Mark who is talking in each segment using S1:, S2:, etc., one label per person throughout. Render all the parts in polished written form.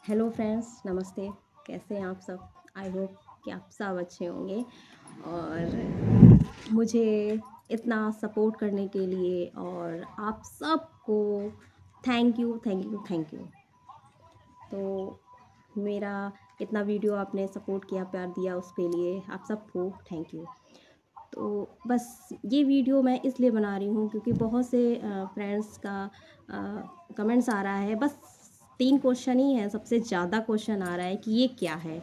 S1: Hello friends, नमस्ते। कैसे हैं आप सब? आई होप कि आप सब अच्छे होंगे। और मुझे इतना सपोर्ट करने के लिए और आप सबको thank you, thank you, thank you. तो मेरा इतना वीडियो आपने सपोर्ट किया, प्यार दिया, उसके लिए आप सबको थैंक यू। तो बस ये वीडियो मैं इसलिए बना रही हूँ क्योंकि बहुत से फ्रेंड्स का कमेंट्स आ रहा है। बस 3 क्वेश्चन ही है, सबसे ज़्यादा क्वेश्चन आ रहा है कि ये क्या है।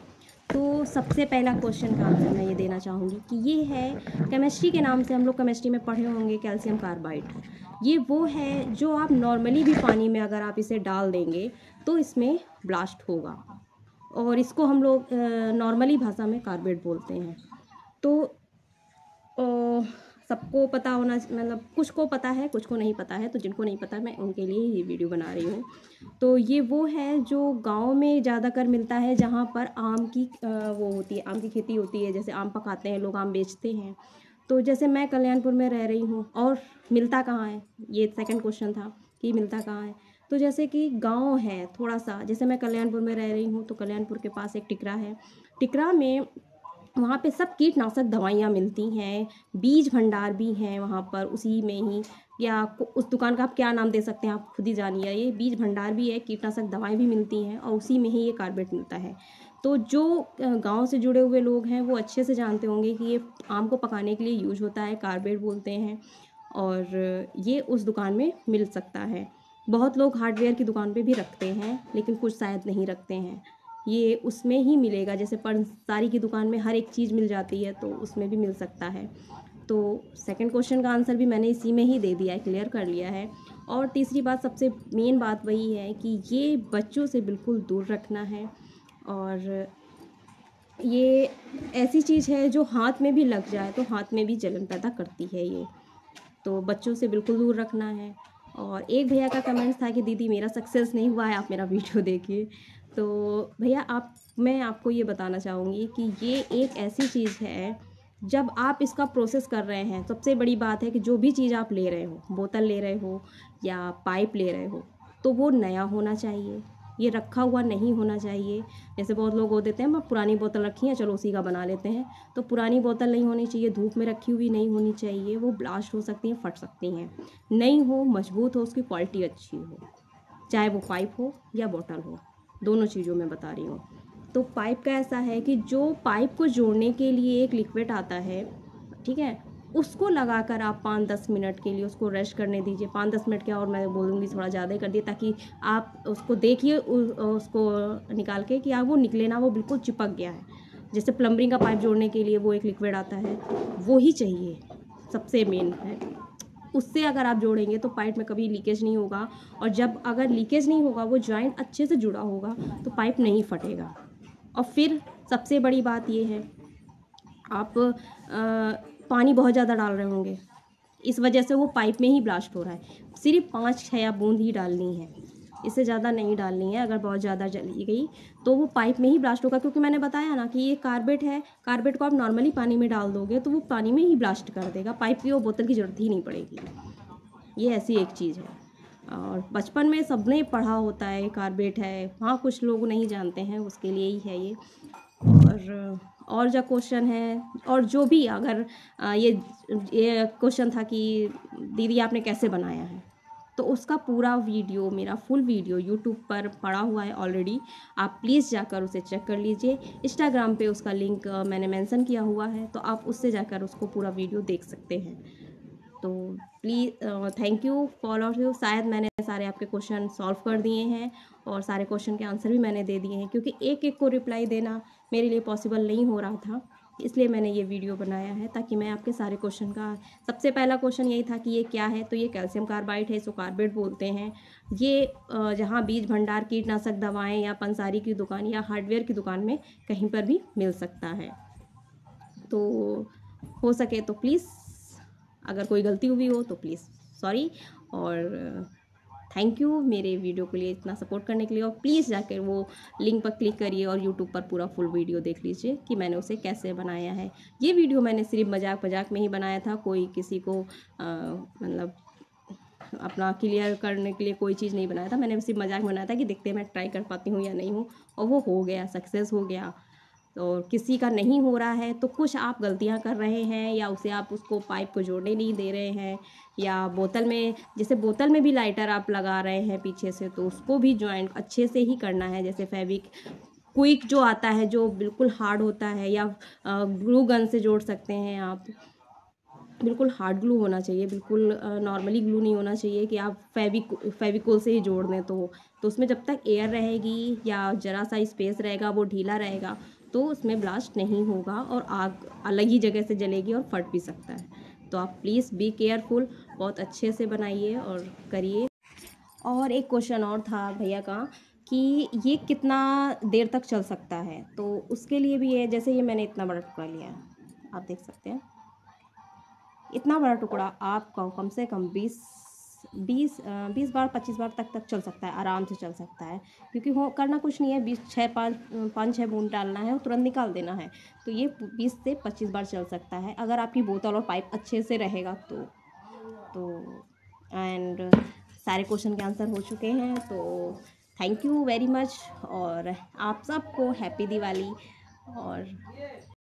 S1: तो सबसे पहला क्वेश्चन का आंसर मैं ये देना चाहूँगी कि ये है केमिस्ट्री के नाम से हम लोग केमिस्ट्री में पढ़े होंगे, कैल्शियम कार्बाइड। ये वो है जो आप नॉर्मली भी पानी में अगर आप इसे डाल देंगे तो इसमें ब्लास्ट होगा, और इसको हम लोग नॉर्मली भाषा में कार्बाइड बोलते हैं। तो सबको पता होना, मतलब कुछ को पता है, कुछ को नहीं पता है। तो जिनको नहीं पता, मैं उनके लिए ये वीडियो बना रही हूँ। तो ये वो है जो गांव में ज़्यादातर मिलता है, जहाँ पर आम की वो होती है, आम की खेती होती है। जैसे आम पकाते हैं लोग, आम बेचते हैं। तो जैसे मैं कल्याणपुर में रह रही हूँ, और मिलता कहाँ है, ये सेकंड क्वेश्चन था कि मिलता कहाँ है। तो जैसे कि गांव है थोड़ा सा, जैसे मैं कल्याणपुर में रह रही हूँ, तो कल्याणपुर के पास एक टिकरा है। टिकरा में वहाँ पे सब कीटनाशक दवाइयाँ मिलती हैं, बीज भंडार भी हैं वहाँ पर उसी में ही। या उस दुकान का आप क्या नाम दे सकते हैं, आप खुद ही जानिए। ये बीज भंडार भी है, कीटनाशक दवाएं भी मिलती हैं, और उसी में ही ये कार्बेट मिलता है। तो जो गांव से जुड़े हुए लोग हैं वो अच्छे से जानते होंगे कि ये आम को पकाने के लिए यूज होता है, कार्बेट बोलते हैं। और ये उस दुकान में मिल सकता है। बहुत लोग हार्डवेयर की दुकान पे भी रखते हैं, लेकिन कुछ शायद नहीं रखते हैं। ये उसमें ही मिलेगा, जैसे पंसारी की दुकान में हर एक चीज़ मिल जाती है, तो उसमें भी मिल सकता है। तो सेकंड क्वेश्चन का आंसर भी मैंने इसी में ही दे दिया है, क्लियर कर लिया है। और तीसरी बात, सबसे मेन बात वही है कि ये बच्चों से बिल्कुल दूर रखना है। और ये ऐसी चीज़ है जो हाथ में भी लग जाए तो हाथ में भी जलन पैदा करती है ये। तो बच्चों से बिल्कुल दूर रखना है। और एक भैया का कमेंट्स था कि दीदी मेरा सक्सेस नहीं हुआ है, आप मेरा वीडियो देखिए। तो भैया मैं आपको ये बताना चाहूँगी कि ये एक ऐसी चीज़ है, जब आप इसका प्रोसेस कर रहे हैं, सबसे बड़ी बात है कि जो भी चीज़ आप ले रहे हो, बोतल ले रहे हो या पाइप ले रहे हो, तो वो नया होना चाहिए। ये रखा हुआ नहीं होना चाहिए। जैसे बहुत लोग वो देते हैं, हम पुरानी बोतल रखी है, चलो उसी का बना लेते हैं। तो पुरानी बोतल नहीं होनी चाहिए, धूप में रखी हुई नहीं होनी चाहिए, वो ब्लास्ट हो सकती हैं, फट सकती हैं। नई हो, मजबूत हो, उसकी क्वालिटी अच्छी हो, चाहे वो पाइप हो या बोतल हो, दोनों चीज़ों में बता रही हूँ। तो पाइप का ऐसा है कि जो पाइप को जोड़ने के लिए एक लिक्विड आता है, ठीक है, उसको लगाकर आप 5-10 मिनट के लिए उसको रेस्ट करने दीजिए। 5-10 मिनट क्या, और मैं बोलूँगी थोड़ा ज़्यादा ही कर दिए, ताकि आप उसको देखिए उसको निकाल के कि वो निकले ना, वो बिल्कुल चिपक गया है। जैसे प्लम्बिंग का पाइप जोड़ने के लिए वो एक लिक्विड आता है, वो ही चाहिए, सबसे मेन है। उससे अगर आप जोड़ेंगे तो पाइप में कभी लीकेज नहीं होगा। और जब अगर लीकेज नहीं होगा, वो जॉइंट अच्छे से जुड़ा होगा, तो पाइप नहीं फटेगा। और फिर सबसे बड़ी बात ये है, आप पानी बहुत ज़्यादा डाल रहे होंगे, इस वजह से वो पाइप में ही ब्लास्ट हो रहा है। सिर्फ 5-6 बूंद ही डालनी है, इससे ज़्यादा नहीं डालनी है। अगर बहुत ज़्यादा जली गई तो वो पाइप में ही ब्लास्ट होगा, क्योंकि मैंने बताया ना कि ये कार्बेट है। कार्बेट को आप नॉर्मली पानी में डाल दोगे तो वो पानी में ही ब्लास्ट कर देगा, पाइप की वो बोतल की ज़रूरत ही नहीं पड़ेगी। ये ऐसी एक चीज़ है। और बचपन में सबने पढ़ा होता है कार्बेट है, हाँ कुछ लोग नहीं जानते हैं, उसके लिए ही है ये। और जो क्वेश्चन है, और जो भी अगर ये क्वेश्चन था कि दीदी आपने कैसे बनाया है, तो उसका पूरा वीडियो, मेरा फुल वीडियो यूट्यूब पर पड़ा हुआ है ऑलरेडी। आप प्लीज़ जाकर उसे चेक कर लीजिए। इंस्टाग्राम पे उसका लिंक मैंने मेंशन किया हुआ है, तो आप उससे जाकर उसको पूरा वीडियो देख सकते हैं। तो please thank you for all you. शायद मैंने सारे आपके क्वेश्चन सॉल्व कर दिए हैं, और सारे क्वेश्चन के आंसर भी मैंने दे दिए हैं, क्योंकि एक एक को रिप्लाई देना मेरे लिए पॉसिबल नहीं हो रहा था। इसलिए मैंने ये वीडियो बनाया है, ताकि मैं आपके सारे क्वेश्चन का, सबसे पहला क्वेश्चन यही था कि ये क्या है, तो ये कैल्शियम कार्बाइड है, इसको कार्बेट बोलते हैं। ये जहाँ बीज भंडार, कीटनाशक दवाएं या पंसारी की दुकान या हार्डवेयर की दुकान में कहीं पर भी मिल सकता है। तो हो सके तो प्लीज़, अगर कोई गलती हुई हो तो प्लीज़ सॉरी। और थैंक यू मेरे वीडियो के लिए इतना सपोर्ट करने के लिए। और प्लीज़ जाकर वो लिंक पर क्लिक करिए और यूट्यूब पर पूरा फुल वीडियो देख लीजिए कि मैंने उसे कैसे बनाया है। ये वीडियो मैंने सिर्फ मजाक मजाक में ही बनाया था, कोई किसी को मतलब अपना क्लियर करने के लिए कोई चीज़ नहीं बनाया था, मैंने सिर्फ मजाक में बनाया था कि देखते हैं मैं ट्राई कर पाती हूँ या नहीं हूँ, और वो हो गया, सक्सेस हो गया। और किसी का नहीं हो रहा है तो कुछ आप गलतियां कर रहे हैं, या उसे आप उसको पाइप को जोड़ने नहीं दे रहे हैं, या बोतल में, जैसे बोतल में भी लाइटर आप लगा रहे हैं पीछे से, तो उसको भी ज्वाइंट अच्छे से ही करना है। जैसे फेविक क्विक जो आता है जो बिल्कुल हार्ड होता है, या ग्लू गन से जोड़ सकते हैं आप। बिल्कुल हार्ड ग्लू होना चाहिए, बिल्कुल नॉर्मली ग्लू नहीं होना चाहिए कि आप फेविकोल से ही जोड़ दें। तो उसमें जब तक एयर रहेगी या ज़रा सा स्पेस रहेगा, वो ढीला रहेगा, तो उसमें ब्लास्ट नहीं होगा और आग अलग ही जगह से जलेगी और फट भी सकता है। तो आप प्लीज़ बी केयरफुल, बहुत अच्छे से बनाइए और करिए। और एक क्वेश्चन और था भैया का कि ये कितना देर तक चल सकता है, तो उसके लिए भी है, जैसे ये मैंने इतना बड़ा टुकड़ा लिया है, आप देख सकते हैं, इतना बड़ा टुकड़ा आपका कम से कम 20 बार 25 बार तक चल सकता है, आराम से चल सकता है। क्योंकि हो करना कुछ नहीं है, 5-6 बूंद डालना है और तुरंत निकाल देना है। तो ये 20 से 25 बार चल सकता है, अगर आपकी बोतल और पाइप अच्छे से रहेगा तो एंड सारे क्वेश्चन के आंसर हो चुके हैं। तो थैंक यू वेरी मच, और आप सबको हैप्पी दिवाली। और